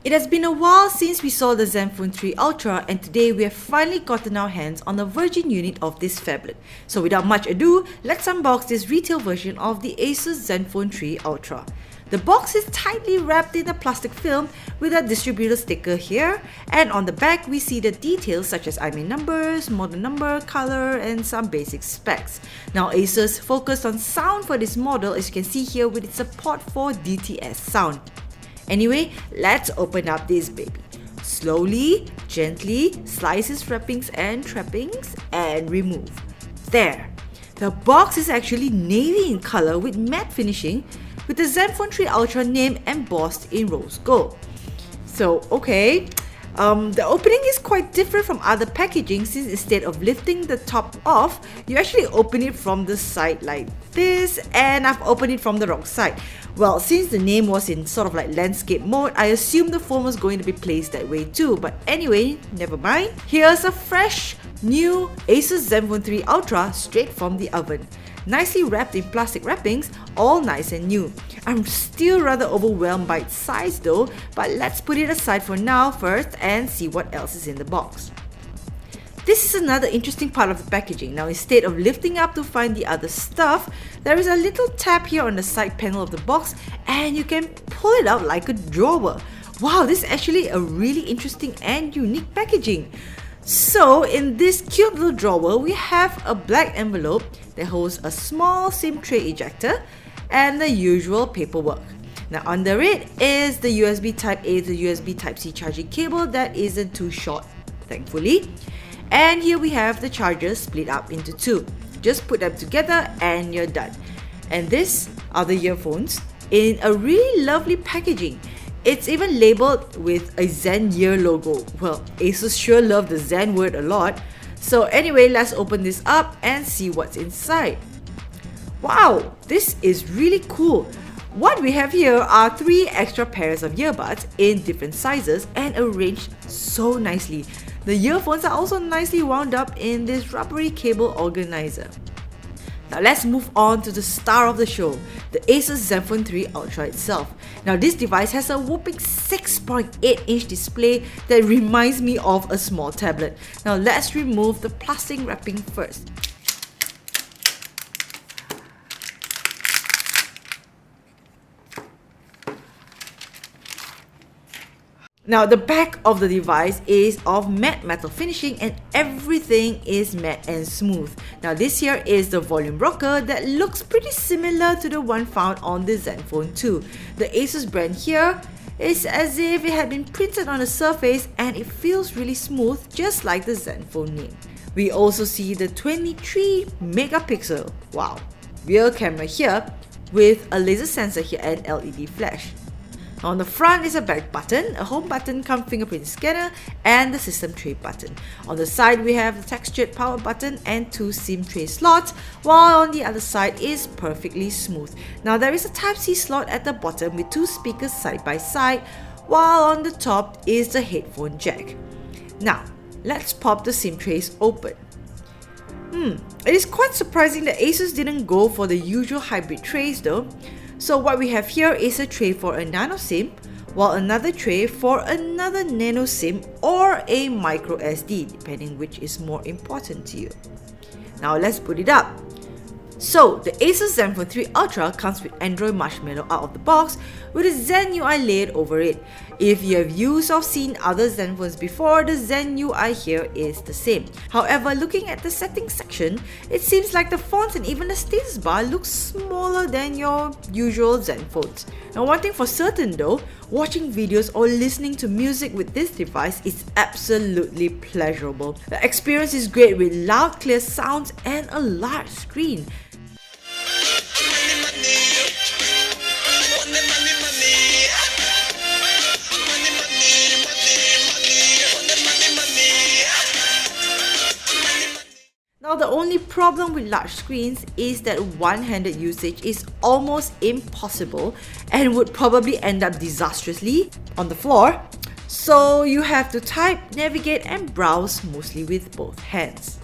It has been a while since we saw the Zenfone 3 Ultra, and today we have finally gotten our hands on the virgin unit of this phablet. So without much ado, let's unbox this retail version of the Asus Zenfone 3 Ultra. The box is tightly wrapped in a plastic film with a distributor sticker here, and on the back we see the details such as IMEI numbers, model number, color, and some basic specs. Now Asus focused on sound for this model, as you can see here, with its support for DTS sound. Anyway, let's open up this baby. Slowly, gently, slice its wrappings and trappings and remove. There! The box is actually navy in color with matte finishing, with the Zenfone 3 Ultra name embossed in rose gold. So, okay. The opening is quite different from other packaging, since instead of lifting the top off, you actually open it from the side like this, and I've opened it from the wrong side. Well, since the name was in sort of like landscape mode, I assumed the phone was going to be placed that way too, but anyway, never mind. Here's a fresh, new Asus Zenfone 3 Ultra straight from the oven. Nicely wrapped in plastic wrappings, all nice and new. I'm still rather overwhelmed by its size though, but let's put it aside for now first and see what else is in the box. This is another interesting part of the packaging. Now, instead of lifting up to find the other stuff, there is a little tab here on the side panel of the box, and you can pull it out like a drawer. Wow, this is actually a really interesting and unique packaging. So in this cute little drawer, we have a black envelope that holds a small SIM tray ejector and the usual paperwork. Now under it is the USB Type-A to USB Type-C charging cable that isn't too short, thankfully. And here we have the chargers split up into two. Just put them together and you're done. And these are the earphones in a really lovely packaging. It's even labeled with a Zen Year logo. Well, Asus sure love the Zen word a lot. So anyway, let's open this up and see what's inside. Wow, this is really cool. What we have here are 3 extra pairs of earbuds in different sizes and arranged so nicely. The earphones are also nicely wound up in this rubbery cable organizer. Now let's move on to the star of the show, the Asus Zenfone 3 Ultra itself. Now this device has a whopping 6.8-inch display that reminds me of a small tablet. Now let's remove the plastic wrapping first. Now the back of the device is of matte metal finishing and everything is matte and smooth. Now this here is the volume rocker that looks pretty similar to the one found on the Zenfone 2. The Asus brand here is as if it had been printed on a surface and it feels really smooth, just like the Zenfone name. We also see the 23 megapixel, wow, rear camera here with a laser sensor here and LED flash. On the front is a back button, a home button cum fingerprint scanner, and the system tray button. On the side we have the textured power button and 2 SIM tray slots, while on the other side is perfectly smooth. Now there is a Type-C slot at the bottom with 2 speakers side by side, while on the top is the headphone jack. Now let's pop the SIM trays open. It is quite surprising that Asus didn't go for the usual hybrid trays though. So what we have here is a tray for a nano SIM, while another tray for another nano SIM or a micro SD, depending which is more important to you. Now let's put it up. So the Asus Zenfone 3 Ultra comes with Android Marshmallow out of the box with a Zen UI layered over it. If you have used or seen other Zenfones before, the Zen UI here is the same. However, looking at the settings section, it seems like the fonts and even the status bar looks smaller than your usual Zenfones. Now one thing for certain though, watching videos or listening to music with this device is absolutely pleasurable. The experience is great with loud clear sounds and a large screen. Now the only problem with large screens is that one-handed usage is almost impossible and would probably end up disastrously on the floor. So you have to type, navigate and browse mostly with both hands.